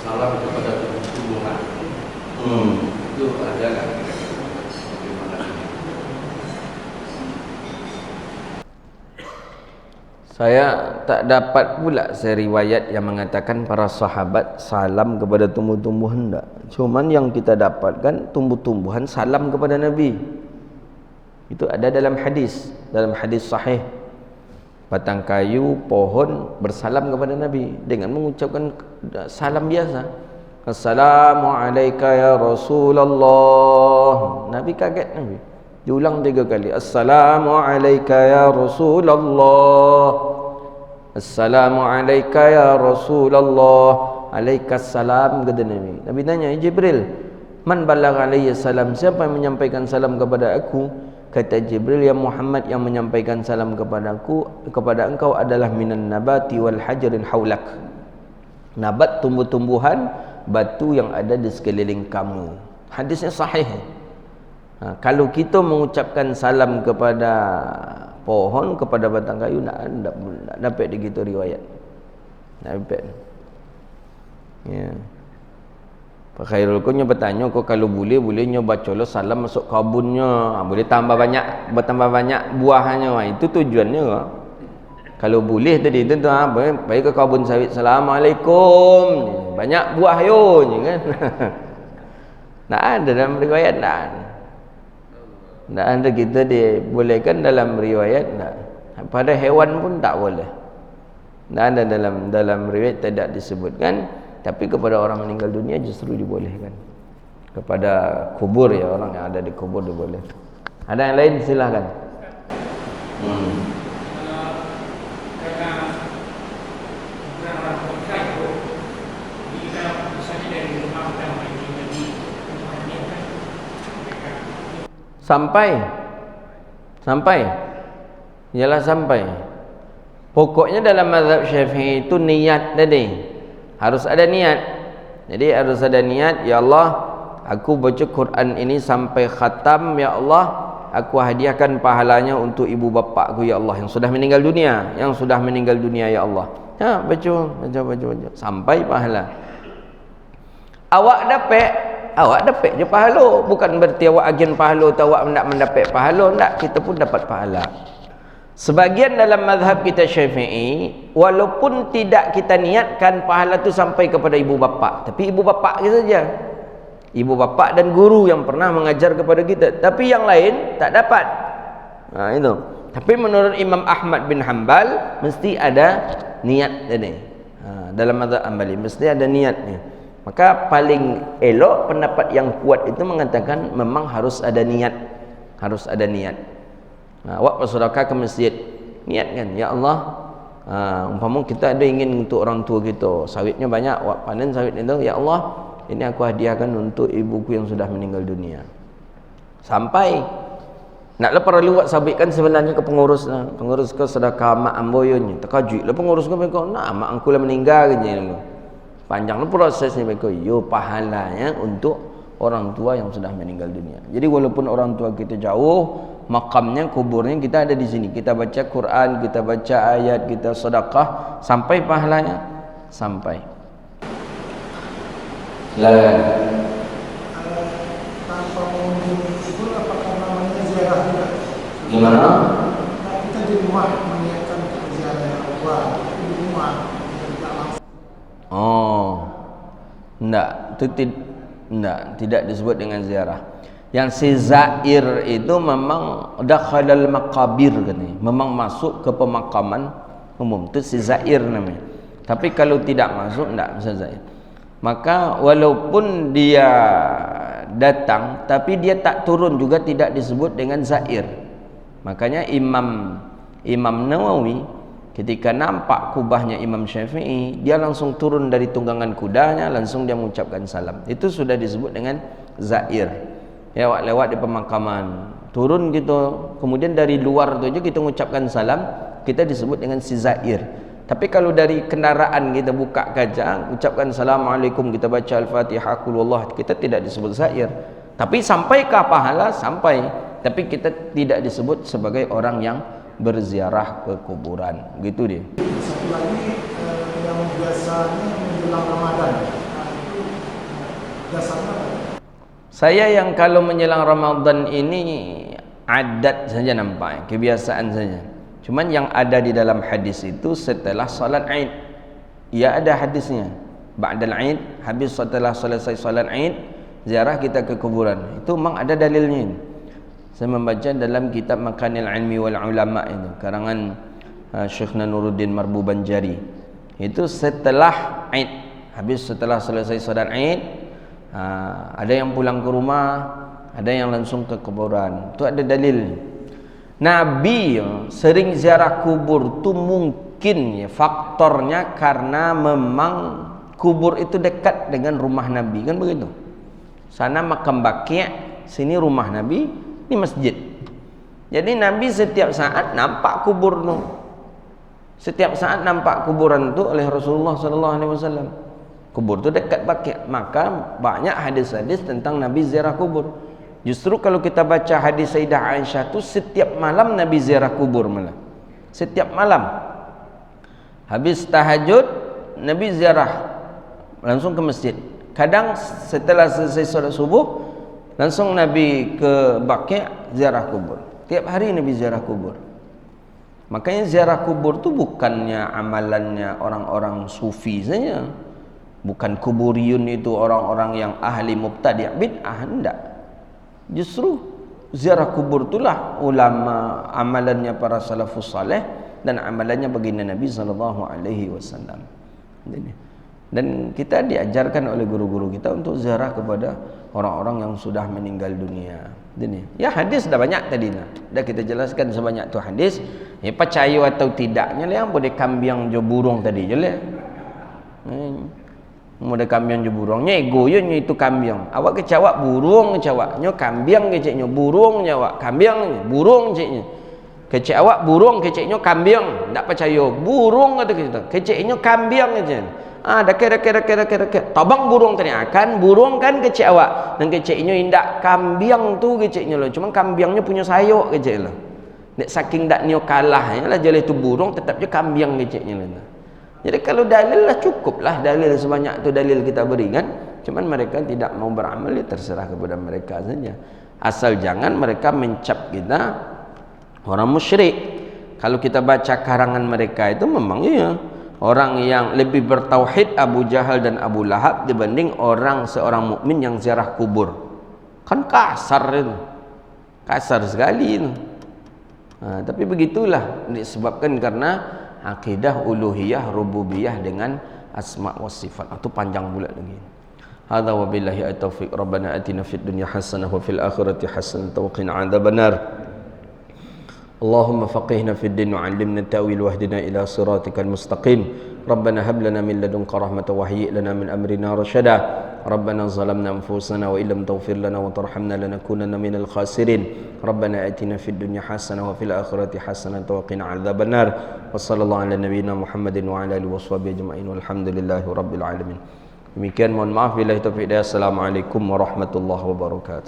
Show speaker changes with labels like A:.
A: salam kepada tumbuhan. Itu ada nggak kira-kira? Bagaimana?
B: Saya tak dapat pula riwayat yang mengatakan para sahabat salam kepada tumbuh-tumbuhan tak. Cuman yang kita dapatkan tumbuh-tumbuhan salam kepada Nabi. Itu ada dalam hadis sahih. Batang kayu, pohon bersalam kepada Nabi dengan mengucapkan salam biasa. Assalamualaikum ya Rasulullah. Nabi kaget Nabi. Diulang 3 kali. Assalamualaikum ya Rasulullah. Assalamualaikum ya Rasulullah. Alaikassalam kata Nabi. Nabi tanya, Jibril, man balagha alayya salam? Siapa yang menyampaikan salam kepada aku? Kata Jibril, ya Muhammad, yang menyampaikan salam kepada engkau adalah minan nabati wal hajarin haulak. Nabat, tumbuh-tumbuhan, batu yang ada di sekeliling kamu. Hadisnya sahih. Kalau kita mengucapkan salam kepada pohon, kepada batang kayu, tak dapat begitu riwayat. Tak dapat. Ya. Pak Khairul Kunnya bertanya, kau kalau bolehnya baca lo salam masuk kabunnya, boleh bertambah banyak buahnya. Itu tujuannya. Kalau boleh tadi itu baik ke kabun sawit, Assalamualaikum, banyak buah yo kan. Tak ada dalam riwayat, tak ada kita dibolehkan dalam riwayat, tak. Pada hewan pun tak boleh. Tak ada dalam riwayat, tidak disebutkan. Tapi kepada orang meninggal dunia justru dibolehkan. Kepada kubur, ya, orang yang ada di kubur diboleh. Ada yang lain silahkan. Sampai ialah sampai. Pokoknya dalam mazhab Syafi'i itu niat tadi. Harus ada niat. Jadi harus ada niat, ya Allah, aku baca Quran ini sampai khatam, ya Allah, aku hadiahkan pahalanya untuk ibu bapakku, ya Allah, yang sudah meninggal dunia, ya Allah. Ya, baca sampai pahala. Awak dapat je pahala. Bukan berarti awak agen pahala atau awak nak mendapat pahala. Tak, kita pun dapat pahala. Sebagian dalam mazhab kita Syafi'i, walaupun tidak kita niatkan pahala tu sampai kepada ibu bapa, tapi ibu bapa kita saja, ibu bapa dan guru yang pernah mengajar kepada kita, tapi yang lain tak dapat. Itu. Tapi menurut Imam Ahmad bin Hanbal mesti ada niat tadi. Dalam mazhab Hanbali mesti ada niatnya. Maka paling elok pendapat yang kuat itu mengatakan memang harus ada niat. Awak bersedekah ke masjid, niatkan, ya Allah, umpama kita ada ingin untuk orang tua kita, sawitnya banyak, awak panen sawit itu, ya Allah, ini aku hadiahkan untuk ibuku yang sudah meninggal dunia. Sampai naklah perlu awak sabitkan sebenarnya ke pengurus ke sedekah mak amboyonya, terkajut lah pengurus ke mereka, nak mak aku lah meninggal je. Panjang prosesnya mereka, yo pahalanya untuk orang tua yang sudah meninggal dunia. Jadi walaupun orang tua kita jauh, makamnya, kuburnya kita ada di sini. Kita baca Quran, kita baca ayat, kita sedekah, sampai pahalanya, sampai.
C: Tanpa mengunjungi kubur, apakah namanya ziarah juga?
B: Gimana?
C: Kita di rumah mengingatkan untuk ziarah Allah, di rumah tidak langsung.
B: Tidak disebut dengan ziarah. Yang si zair itu memang dakhalal maqabir katanya, memang masuk ke pemakaman umum, itu si zair namanya. Tapi kalau tidak masuk, tidak bisa zair. Maka walaupun dia datang tapi dia tak turun juga tidak disebut dengan zair. Makanya Imam Nawawi ketika nampak kubahnya Imam Syafi'i, dia langsung turun dari tunggangan kudanya, langsung dia mengucapkan salam. Itu sudah disebut dengan zair. Ya, lewat di pemakaman, turun gitu, kemudian dari luar tu aja kita mengucapkan salam, kita disebut dengan si zair. Tapi kalau dari kendaraan kita buka kaca, ucapkan Assalamualaikum, kita baca Al-Fatihah, Qul Wallah, kita tidak disebut zair. Tapi sampaikah pahala? Sampai. Tapi kita tidak disebut sebagai orang yang berziarah ke kuburan. Begitu dia.
C: Satu lagi yang biasanya menjelang Ramadan,
B: Saya yang kalau menjelang Ramadan ini adat saja nampak, kebiasaan saja. Cuman yang ada di dalam hadis itu setelah salat Aid. Ya ada hadisnya. Ba'dal Aid, habis setelah selesai salat Aid, ziarah kita ke kuburan. Itu memang ada dalilnya. Saya membaca dalam kitab Makanil Ilmi wal Ulama itu, karangan Syekh Nuruddin Marbu Banjari. Itu setelah Aid, habis setelah selesai salat Aid, ada yang pulang ke rumah, ada yang langsung ke kuburan. Itu ada dalil. Nabi sering ziarah kubur tu mungkin ya, faktornya karena memang kubur itu dekat dengan rumah Nabi, kan begitu. Sana makam Baqi', sini rumah Nabi, ini masjid. Jadi Nabi setiap saat nampak kubur tu. Setiap saat nampak kuburan tu oleh Rasulullah sallallahu alaihi wasallam. Kubur tu dekat Baqi', maka banyak hadis-hadis tentang Nabi ziarah kubur. Justru kalau kita baca hadis Sayyidah Aisyah tu setiap malam Nabi ziarah kubur malah. Setiap malam. Habis tahajud Nabi ziarah langsung ke masjid. Kadang setelah selesai solat subuh langsung Nabi ke Baqi' ziarah kubur. Tiap hari Nabi ziarah kubur. Makanya ziarah kubur tu bukannya amalannya orang-orang sufi saja. Bukan kuburiyun itu orang-orang yang ahli mubtadi' bid'ah, enggak. Justru ziarah kubur itulah ulama, amalannya para salafus saleh dan amalannya baginda Nabi sallallahu alaihi wasallam. Dan kita diajarkan oleh guru-guru kita untuk ziarah kepada orang-orang yang sudah meninggal dunia. Ya hadis dah banyak tadi nah. Dah kita jelaskan sebanyak tu hadis. Ya percaya atau tidaknya lah yang boleh kambing jo burung tadi je lah. Muda kambing je burung ego yo itu kambing. Awak kecawak burung kecawak nyo kambing keceknyo burung nyawak kambing burung ceknya. Kecek awak burung keceknyo kambing ndak percaya burung kata kita. Keceknyo kambing aja. Dak tabang burung tadi akan burung kan kecek awak dan keceknyo indak kambing tu keceknyo lo. Cuma kambingnya punya sayok kecek lo. Nek saking dak nyo kalah lah jadi tu burung tetap je kambing keceknya lo. Jadi kalau dalil lah cukup lah dalil sebanyak tu dalil kita berikan. Cuman mereka tidak mau beramal, ya terserah kepada mereka saja. Asal jangan mereka mencap kita orang musyrik. Kalau kita baca karangan mereka itu memang iya orang yang lebih bertauhid Abu Jahal dan Abu Lahab dibanding orang seorang mukmin yang ziarah kubur. Kan kasar itu. Kasar sekali itu. Tapi begitulah disebabkan karena akidah uluhiyah rububiyah dengan asma wa sifat. Itu panjang pula lagi. Hadza wa billahi at-taufiq. Rabbana atina fid dunya hasanah wa fil akhirati hasanah wa qina adzabannar. Allahumma faqihna fid din wa 'allimna at-ta'wil wahdina ila siratikal mustaqim. Rabbana hab lana min ladunka rahmatan wa hayyi' lana min amrina rashada. ربنا ظلمنا أنفسنا وإن لم تغفر لنا وترحمنا لنكونن من الخاسرين ربنا آتنا في الدنيا حسنة وفي الآخرة حسنة وقنا عذاب النار وصلى الله على نبينا محمد وعلى آله وصحبه أجمعين والحمد لله رب العالمين. Demikian, mohon maaf bila taufiq. Assalamualaikum warahmatullahi wabarakatuh.